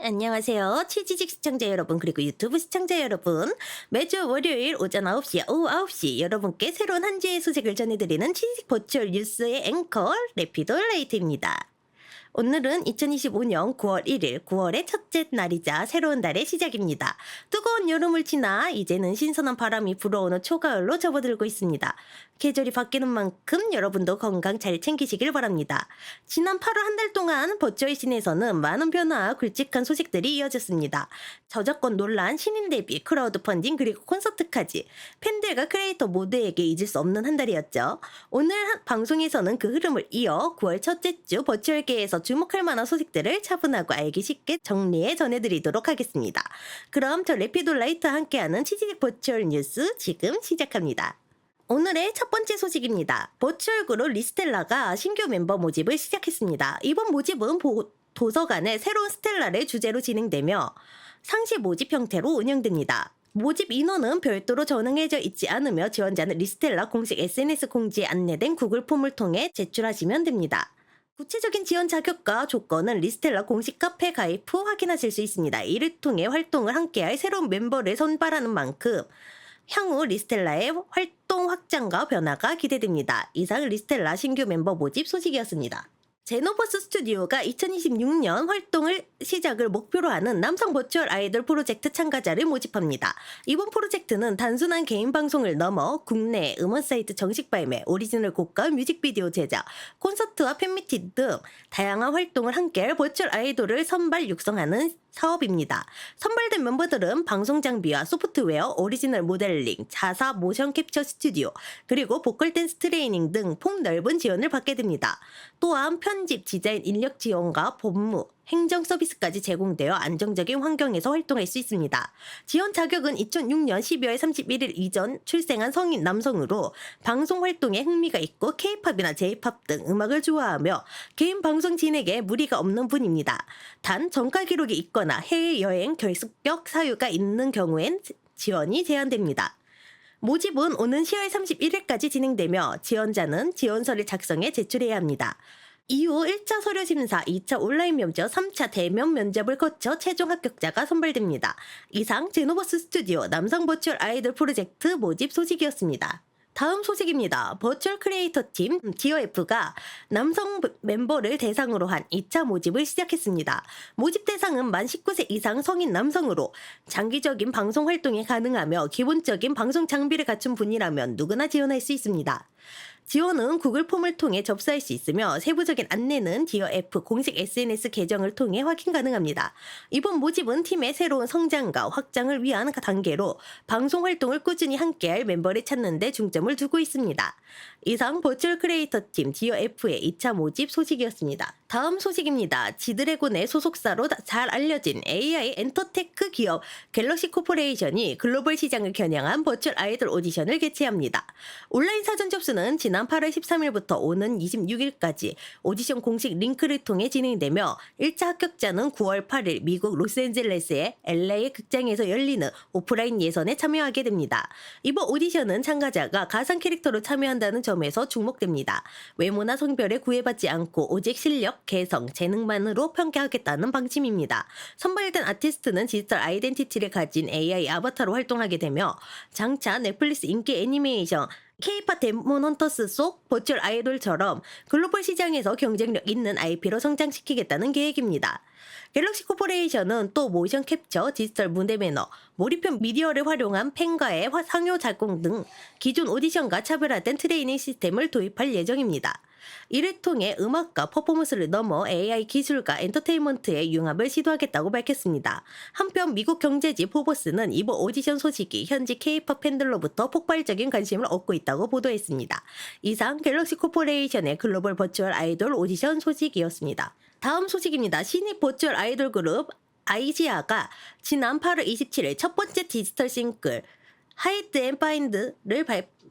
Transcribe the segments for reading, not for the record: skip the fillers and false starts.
안녕하세요. 치지직 시청자 여러분, 그리고 유튜브 시청자 여러분. 매주 월요일 오전 9시, 오후 9시 여러분께 새로운 한 주의 소식을 전해드리는 치지직 버추얼 뉴스의 앵커 레피도 레이트입니다. 오늘은 2025년 9월 1일, 9월의 첫째 날이자 새로운 달의 시작입니다. 뜨거운 여름을 지나 이제는 신선한 바람이 불어오는 초가을로 접어들고 있습니다. 계절이 바뀌는 만큼 여러분도 건강 잘 챙기시길 바랍니다. 지난 8월 한 달 동안 버추얼 씬에서는 많은 변화와 굵직한 소식들이 이어졌습니다. 저작권 논란, 신인 데뷔, 크라우드 펀딩, 그리고 콘서트까지 팬들과 크리에이터 모두에게 잊을 수 없는 한 달이었죠. 오늘 방송에서는 그 흐름을 이어 9월 첫째 주 버추얼계에서 주목할 만한 소식들을 차분하고 알기 쉽게 정리해 전해드리도록 하겠습니다. 그럼 저 레피도 라이트와 함께하는 치즈직 버추얼 뉴스 지금 시작합니다. 오늘의 첫 번째 소식입니다. 버추얼 그룹 리스텔라가 신규 멤버 모집을 시작했습니다. 이번 모집은 도서관의 새로운 스텔라를 주제로 진행되며 상시 모집 형태로 운영됩니다. 모집 인원은 별도로 전응해져 있지 않으며 지원자는 리스텔라 공식 SNS 공지에 안내된 구글 폼을 통해 제출하시면 됩니다. 구체적인 지원 자격과 조건은 리스텔라 공식 카페 가입 후 확인하실 수 있습니다. 이를 통해 활동을 함께할 새로운 멤버를 선발하는 만큼 향후 리스텔라의 활동 확장과 변화가 기대됩니다. 이상 리스텔라 신규 멤버 모집 소식이었습니다. 제노버스 스튜디오가 2026년 활동을 시작을 목표로 하는 남성 버추얼 아이돌 프로젝트 참가자를 모집합니다. 이번 프로젝트는 단순한 개인 방송을 넘어 국내 음원 사이트 정식 발매, 오리지널 곡과 뮤직비디오 제작, 콘서트와 팬미팅 등 다양한 활동을 함께할 버추얼 아이돌을 선발 육성하는 사업입니다. 선발된 멤버들은 방송 장비와 소프트웨어, 오리지널 모델링, 자사 모션 캡처 스튜디오, 그리고 보컬 댄스 트레이닝 등 폭넓은 지원을 받게 됩니다. 또한 편집, 디자인 인력 지원과 법무, 행정 서비스까지 제공되어 안정적인 환경에서 활동할 수 있습니다. 지원 자격은 2006년 12월 31일 이전 출생한 성인 남성으로 방송 활동에 흥미가 있고 K-팝이나 J-팝 등 음악을 좋아하며 개인 방송 진행에 무리가 없는 분입니다. 단 전과 기록이 있거나 해외여행 결석격 사유가 있는 경우엔 지원이 제한됩니다. 모집은 오는 10월 31일까지 진행되며 지원자는 지원서를 작성해 제출해야 합니다. 이후 1차 서류 심사, 2차 온라인 면접, 3차 대면 면접을 거쳐 최종 합격자가 선발됩니다. 이상 제노버스 스튜디오 남성 버추얼 아이돌 프로젝트 모집 소식이었습니다. 다음 소식입니다. 버추얼 크리에이터 팀 DOF가 남성 멤버를 대상으로 한 2차 모집을 시작했습니다. 모집 대상은 만 19세 이상 성인 남성으로 장기적인 방송 활동이 가능하며 기본적인 방송 장비를 갖춘 분이라면 누구나 지원할 수 있습니다. 지원은 구글 폼을 통해 접수할 수 있으며 세부적인 안내는 DOF 공식 SNS 계정을 통해 확인 가능합니다. 이번 모집은 팀의 새로운 성장과 확장을 위한 단계로 방송 활동을 꾸준히 함께할 멤버를 찾는 데 중점을 두고 있습니다. 이상 버추얼 크리에이터 팀 DOF의 2차 모집 소식이었습니다. 다음 소식입니다. 지드래곤의 소속사로 잘 알려진 AI 엔터테크 기업 갤럭시 코퍼레이션이 글로벌 시장을 겨냥한 버추얼 아이돌 오디션을 개최합니다. 온라인 사전 접수는 지난 8월 13일부터 오는 26일까지 오디션 공식 링크를 통해 진행되며 1차 합격자는 9월 8일 미국 로스앤젤레스의 LA 극장에서 열리는 오프라인 예선에 참여하게 됩니다. 이번 오디션은 참가자가 가상 캐릭터로 참여한다는 점에서 주목됩니다. 외모나 성별에 구애받지 않고 오직 실력, 개성, 재능만으로 평가하겠다는 방침입니다. 선발된 아티스트는 디지털 아이덴티티를 가진 AI 아바타로 활동하게 되며 장차 넷플릭스 인기 애니메이션 K-팝 데몬 헌터스 속 버추얼 아이돌처럼 글로벌 시장에서 경쟁력 있는 IP로 성장시키겠다는 계획입니다. 갤럭시 코퍼레이션은 또 모션 캡처, 디지털 무대 매너, 몰입형 미디어를 활용한 팬과의 상호 작용 등 기존 오디션과 차별화된 트레이닝 시스템을 도입할 예정입니다. 이를 통해 음악과 퍼포먼스를 넘어 AI 기술과 엔터테인먼트의 융합을 시도하겠다고 밝혔습니다. 한편 미국 경제지 포버스는 이번 오디션 소식이 현지 K-팝 팬들로부터 폭발적인 관심을 얻고 있다고 보도했습니다. 이상 갤럭시 코퍼레이션의 글로벌 버추얼 아이돌 오디션 소식이었습니다. 다음 소식입니다. 신입 버추얼 아이돌 그룹 아이지아가 지난 8월 27일 첫 번째 디지털 싱글 하이드 앤 파인드를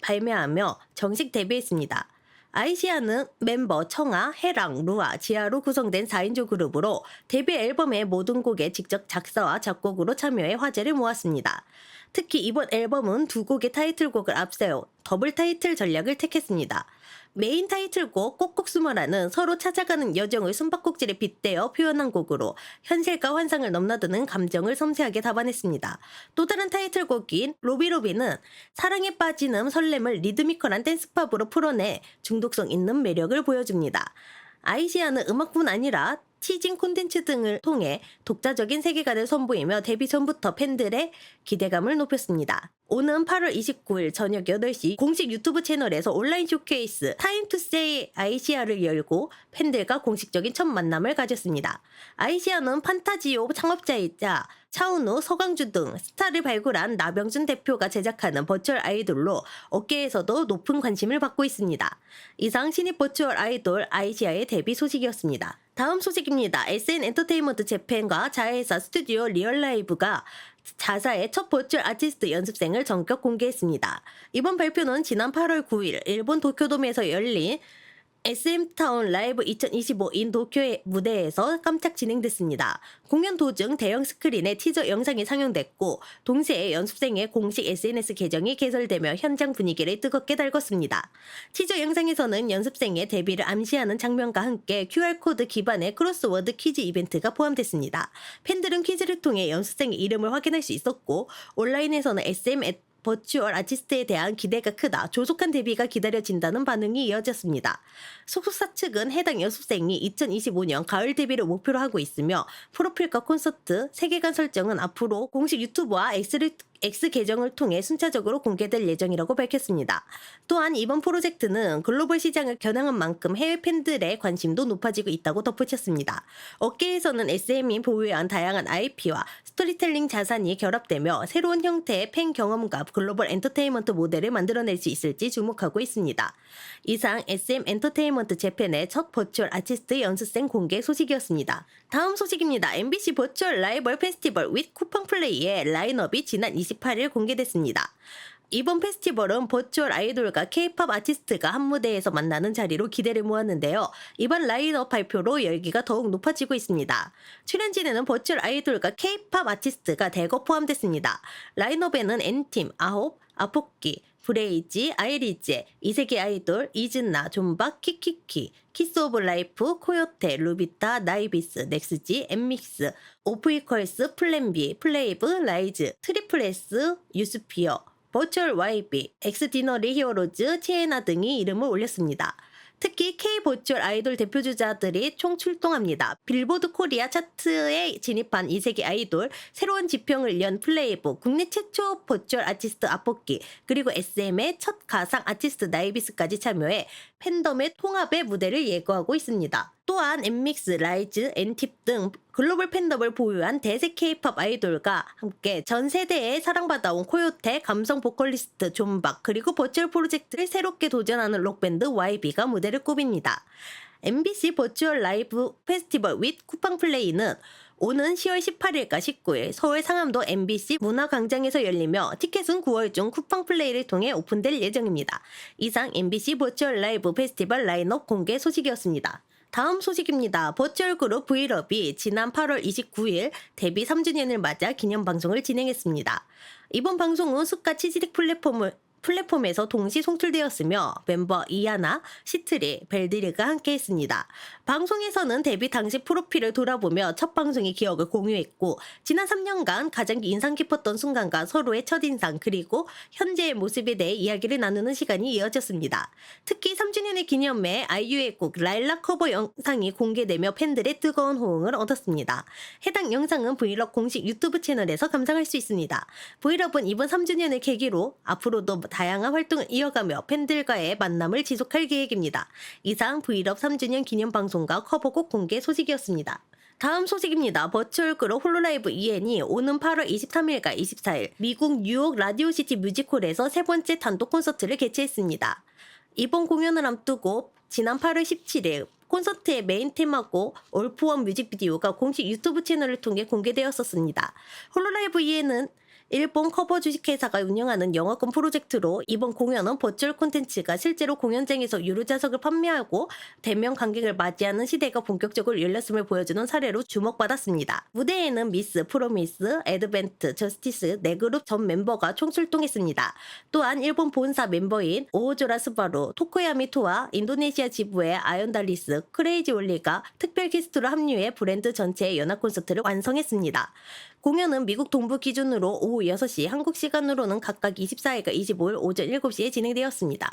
발매하며 정식 데뷔했습니다. 아이시아는 멤버 청아, 해랑, 루아, 지아로 구성된 4인조 그룹으로 데뷔 앨범의 모든 곡에 직접 작사와 작곡으로 참여해 화제를 모았습니다. 특히 이번 앨범은 두 곡의 타이틀곡을 앞세워 더블 타이틀 전략을 택했습니다. 메인 타이틀곡 꼭꼭 숨어라는 서로 찾아가는 여정을 숨바꼭질에 빗대어 표현한 곡으로 현실과 환상을 넘나드는 감정을 섬세하게 담아냈습니다. 또 다른 타이틀곡인 로비로비는 사랑에 빠지는 설렘을 리드미컬한 댄스팝으로 풀어내 중독성 있는 매력을 보여줍니다. 아이시아는 음악뿐 아니라 티징 콘텐츠 등을 통해 독자적인 세계관을 선보이며 데뷔 전부터 팬들의 기대감을 높였습니다. 오는 8월 29일 저녁 8시 공식 유튜브 채널에서 온라인 쇼케이스 타임 투 세이 아이시아를 열고 팬들과 공식적인 첫 만남을 가졌습니다. 아이시아는 판타지오 창업자이자 차은우, 서강주 등 스타를 발굴한 나병준 대표가 제작하는 버추얼 아이돌로 업계에서도 높은 관심을 받고 있습니다. 이상 신입 버추얼 아이돌 아이시아의 데뷔 소식이었습니다. 다음 소식입니다. SN 엔터테인먼트 재팬과 자회사 스튜디오 리얼라이브가 자사의 첫 버추얼 아티스트 연습생을 전격 공개했습니다. 이번 발표는 지난 8월 9일 일본 도쿄돔에서 열린 SM타운 라이브 2025인 도쿄의 무대에서 깜짝 진행됐습니다. 공연 도중 대형 스크린에 티저 영상이 상영됐고 동시에 연습생의 공식 SNS 계정이 개설되며 현장 분위기를 뜨겁게 달궜습니다. 티저 영상에서는 연습생의 데뷔를 암시하는 장면과 함께 QR코드 기반의 크로스워드 퀴즈 이벤트가 포함됐습니다. 팬들은 퀴즈를 통해 연습생의 이름을 확인할 수 있었고 온라인에서는 SM 버추얼 아티스트에 대한 기대가 크다, 조속한 데뷔가 기다려진다는 반응이 이어졌습니다. 소속사 측은 해당 연습생이 2025년 가을 데뷔를 목표로 하고 있으며 프로필과 콘서트, 세계관 설정은 앞으로 공식 유튜브와 X 계정을 통해 순차적으로 공개될 예정이라고 밝혔습니다. 또한 이번 프로젝트는 글로벌 시장을 겨냥한 만큼 해외 팬들의 관심도 높아지고 있다고 덧붙였습니다. 업계에서는 SM이 보유한 다양한 IP와 스토리텔링 자산이 결합되며 새로운 형태의 팬 경험과 글로벌 엔터테인먼트 모델을 만들어낼 수 있을지 주목하고 있습니다. 이상 SM 엔터테인먼트 재팬의 첫 버추얼 아티스트 연습생 공개 소식이었습니다. 다음 소식입니다. MBC 버추얼 라이벌 페스티벌 with 쿠팡 플레이의 라인업이 지난 28일 공개됐습니다. 이번 페스티벌은 버추얼 아이돌과 K-팝 아티스트가 한 무대에서 만나는 자리로 기대를 모았는데요. 이번 라인업 발표로 열기가 더욱 높아지고 있습니다. 출연진에는 버추얼 아이돌과 K-팝 아티스트가 대거 포함됐습니다. 라인업에는 N팀, 아홉, 아포끼, 브레이지, 아이리제, 이세계 아이돌, 이즈나, 존박, 키키키, 키스 오브 라이프, 코요테, 루비타, 나이비스, 넥스지, 엠믹스, 오프이퀄스, 플랜비, 플레이브, 라이즈, 트리플 S, 유스피어, 버추얼 YB, 엑스디너리 히어로즈, 치에나 등이 이름을 올렸습니다. 특히 K-버추얼 아이돌 대표주자들이 총 출동합니다. 빌보드 코리아 차트에 진입한 이세계 아이돌, 새로운 지평을 연 플레이브, 국내 최초 버추얼 아티스트 아포끼, 그리고 SM의 첫 가상 아티스트 나이비스까지 참여해 팬덤의 통합의 무대를 예고하고 있습니다. 또한 엠믹스, 라이즈, 엔팁 등 글로벌 팬덤을 보유한 대세 K-팝 아이돌과 함께 전 세대에 사랑받아온 코요테, 감성 보컬리스트 존박, 그리고 버추얼 프로젝트를 새롭게 도전하는 록밴드 YB가 무대를 꾸밉니다. MBC 버추얼 라이브 페스티벌 with 쿠팡 플레이는 오는 10월 18일과 19일 서울 상암도 MBC 문화광장에서 열리며 티켓은 9월 중 쿠팡 플레이를 통해 오픈될 예정입니다. 이상 MBC 버추얼 라이브 페스티벌 라인업 공개 소식이었습니다. 다음 소식입니다. 버추얼 그룹 브이럽이 지난 8월 29일 데뷔 3주년을 맞아 기념 방송을 진행했습니다. 이번 방송은 수가 치즈릭 플랫폼에서 동시 송출되었으며 멤버 이하나, 시트리, 벨드리가 함께했습니다. 방송에서는 데뷔 당시 프로필을 돌아보며 첫 방송의 기억을 공유했고 지난 3년간 가장 인상 깊었던 순간과 서로의 첫인상 그리고 현재의 모습에 대해 이야기를 나누는 시간이 이어졌습니다. 특히 3주년의 기념에 아이유의 곡 라일락 커버 영상이 공개되며 팬들의 뜨거운 호응을 얻었습니다. 해당 영상은 브이럽 공식 유튜브 채널에서 감상할 수 있습니다. 브이럽은 이번 3주년을 계기로 앞으로도 다양한 활동을 이어가며 팬들과의 만남을 지속할 계획입니다. 이상 브이럽 3주년 기념 방송과 커버곡 공개 소식이었습니다. 다음 소식입니다. 버추얼 그룹 홀로라이브 EN이 오는 8월 23일과 24일 미국 뉴욕 라디오시티 뮤직홀에서 세 번째 단독 콘서트를 개최했습니다. 이번 공연을 앞두고 지난 8월 17일 콘서트의 메인 테마곡 올포원 뮤직비디오가 공식 유튜브 채널을 통해 공개되었었습니다. 홀로라이브 EN은 일본 커버 주식회사가 운영하는 영어권 프로젝트로 이번 공연은 버추얼 콘텐츠가 실제로 공연장에서 유료좌석을 판매하고 대면 관객을 맞이하는 시대가 본격적으로 열렸음을 보여주는 사례로 주목받았습니다. 무대에는 미스, 프로미스, 애드벤트, 저스티스 4그룹 전 멤버가 총출동했습니다. 또한 일본 본사 멤버인 오호조라 스바루, 토코야미 토와 인도네시아 지부의 아연달리스, 크레이지 올리가 특별 게스트로 합류해 브랜드 전체의 연합 콘서트를 완성했습니다. 공연은 미국 동부 기준으로 오후 6시, 한국 시간으로는 각각 24일과 25일 오전 7시에 진행되었습니다.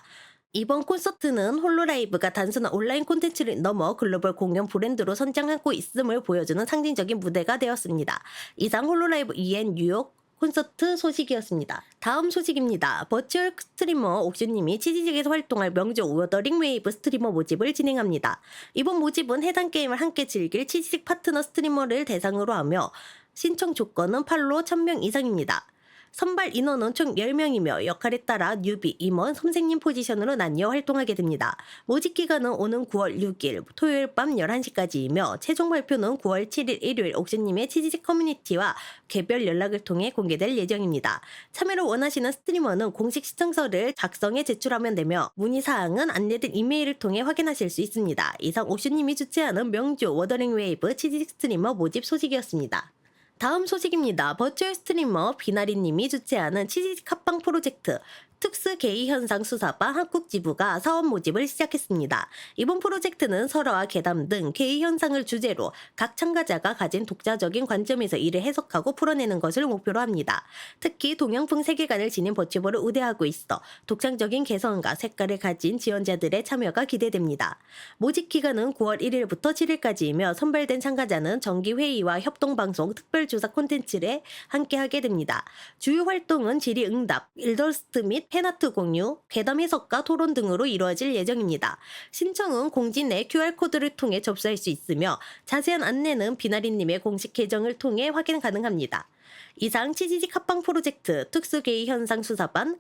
이번 콘서트는 홀로라이브가 단순한 온라인 콘텐츠를 넘어 글로벌 공연 브랜드로 선장하고 있음을 보여주는 상징적인 무대가 되었습니다. 이상 홀로라이브 EN 뉴욕 콘서트 소식이었습니다. 다음 소식입니다. 버추얼 스트리머 옥슈님이 치지직에서 활동할 명조 워더링 웨이브 스트리머 모집을 진행합니다. 이번 모집은 해당 게임을 함께 즐길 치지직 파트너 스트리머를 대상으로 하며 신청 조건은 팔로 1000명 이상입니다. 선발 인원은 총 10명이며 역할에 따라 뉴비, 임원, 선생님 포지션으로 나뉘어 활동하게 됩니다. 모집 기간은 오는 9월 6일 토요일 밤 11시까지이며 최종 발표는 9월 7일 일요일 옥수님의 치지직 커뮤니티와 개별 연락을 통해 공개될 예정입니다. 참여를 원하시는 스트리머는 공식 시청서를 작성해 제출하면 되며 문의사항은 안내된 이메일을 통해 확인하실 수 있습니다. 이상 옥수님이 주최하는 명조 워더링 웨이브 치지직 스트리머 모집 소식이었습니다. 다음 소식입니다. 버추얼 스트리머 비나리님이 주최하는 치지직 합방 프로젝트 특수 게이 현상 수사반 한국 지부가 사원 모집을 시작했습니다. 이번 프로젝트는 설화와 괴담 등 게이 현상을 주제로 각 참가자가 가진 독자적인 관점에서 이를 해석하고 풀어내는 것을 목표로 합니다. 특히 동양풍 세계관을 지닌 버추버를 우대하고 있어 독창적인 개성과 색깔을 가진 지원자들의 참여가 기대됩니다. 모집 기간은 9월 1일부터 7일까지이며 선발된 참가자는 정기회의와 협동방송, 특별조사 콘텐츠를 함께하게 됩니다. 주요 활동은 질의응답, 일더스트 및 팬아트 공유, 괴담 해석과 토론 등으로 이루어질 예정입니다. 신청은 공지 내 QR코드를 통해 접수할 수 있으며 자세한 안내는 비나리님의 공식 계정을 통해 확인 가능합니다. 이상 치지직 합방 프로젝트 특수게이 현상 수사반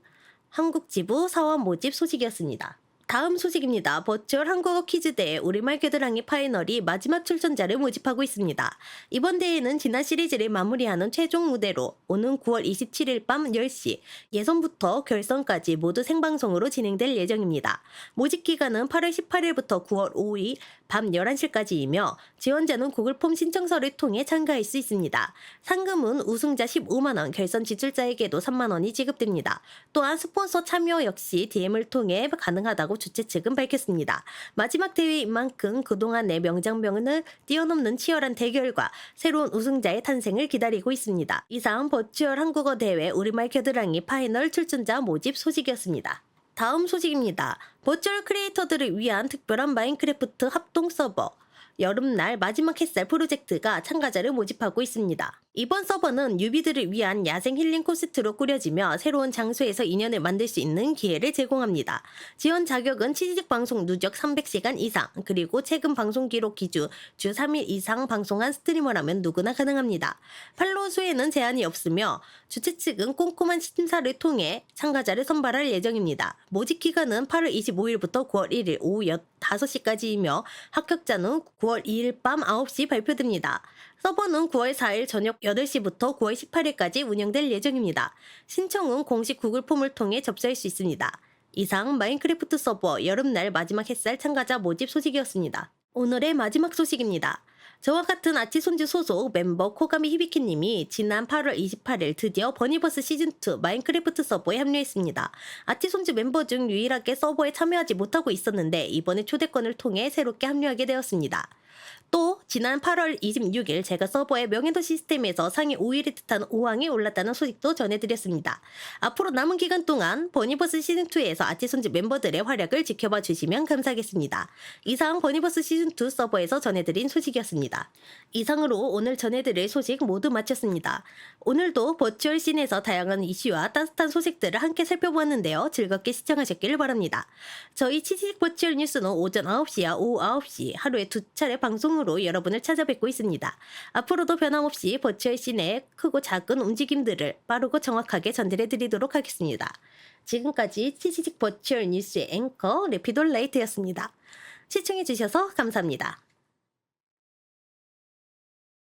한국지부 사원 모집 소식이었습니다. 다음 소식입니다. 버추얼 한국어 퀴즈대회 우리말 겨드랑이 파이널이 마지막 출전자를 모집하고 있습니다. 이번 대회는 지난 시리즈를 마무리하는 최종 무대로 오는 9월 27일 밤 10시 예선부터 결선까지 모두 생방송으로 진행될 예정입니다. 모집 기간은 8월 18일부터 9월 5일 밤 11시까지이며 지원자는 구글 폼 신청서를 통해 참가할 수 있습니다. 상금은 우승자 15만원, 결선 지출자에게도 3만원이 지급됩니다. 또한 스폰서 참여 역시 DM을 통해 가능하다고 주최 측은 밝혔습니다. 마지막 대회인 만큼 그동안의 명장면을 뛰어넘는 치열한 대결과 새로운 우승자의 탄생을 기다리고 있습니다. 이상 버추얼 한국어 대회 우리말 겨드랑이 파이널 출전자 모집 소식이었습니다. 다음 소식입니다. 버추얼 크리에이터들을 위한 특별한 마인크래프트 합동 서버 여름날 마지막 햇살 프로젝트가 참가자를 모집하고 있습니다. 이번 서버는 뉴비들을 위한 야생 힐링 콘셉트로 꾸려지며 새로운 장소에서 인연을 만들 수 있는 기회를 제공합니다. 지원 자격은 치지직 방송 누적 300시간 이상, 그리고 최근 방송 기록 기준 주 3일 이상 방송한 스트리머라면 누구나 가능합니다. 팔로워 수에는 제한이 없으며 주최 측은 꼼꼼한 심사를 통해 참가자를 선발할 예정입니다. 모집 기간은 8월 25일부터 9월 1일 오후 5시까지이며 합격자는 9월 2일 밤 9시 발표됩니다. 서버는 9월 4일 저녁 8시부터 9월 18일까지 운영될 예정입니다. 신청은 공식 구글 폼을 통해 접수할 수 있습니다. 이상 마인크래프트 서버 여름날 마지막 햇살 참가자 모집 소식이었습니다. 오늘의 마지막 소식입니다. 저와 같은 아치손즈 소속 멤버 코가미 히비키님이 지난 8월 28일 드디어 버니버스 시즌2 마인크래프트 서버에 합류했습니다. 아치손즈 멤버 중 유일하게 서버에 참여하지 못하고 있었는데 이번에 초대권을 통해 새롭게 합류하게 되었습니다. 또 지난 8월 26일 제가 서버의 명예도 시스템에서 상위 5위를 뜻하는 5항에 올랐다는 소식도 전해드렸습니다. 앞으로 남은 기간 동안 버니버스 시즌2에서 아치손즈 멤버들의 활약을 지켜봐 주시면 감사하겠습니다. 이상 버니버스 시즌2 서버에서 전해드린 소식이었습니다. 이상으로 오늘 전해드릴 소식 모두 마쳤습니다. 오늘도 버추얼 씬에서 다양한 이슈와 따뜻한 소식들을 함께 살펴보았는데요. 즐겁게 시청하셨길 바랍니다. 저희 치지직 버추얼 뉴스는 오전 9시와 오후 9시 하루에 2차례 방송으로 여러분을 찾아뵙고 있습니다. 앞으로도 변함없이 버추얼 씬의 크고 작은 움직임들을 빠르고 정확하게 전달해드리도록 하겠습니다. 지금까지 치지직 버추얼 뉴스의 앵커 레피돌라이트였습니다. 시청해주셔서 감사합니다.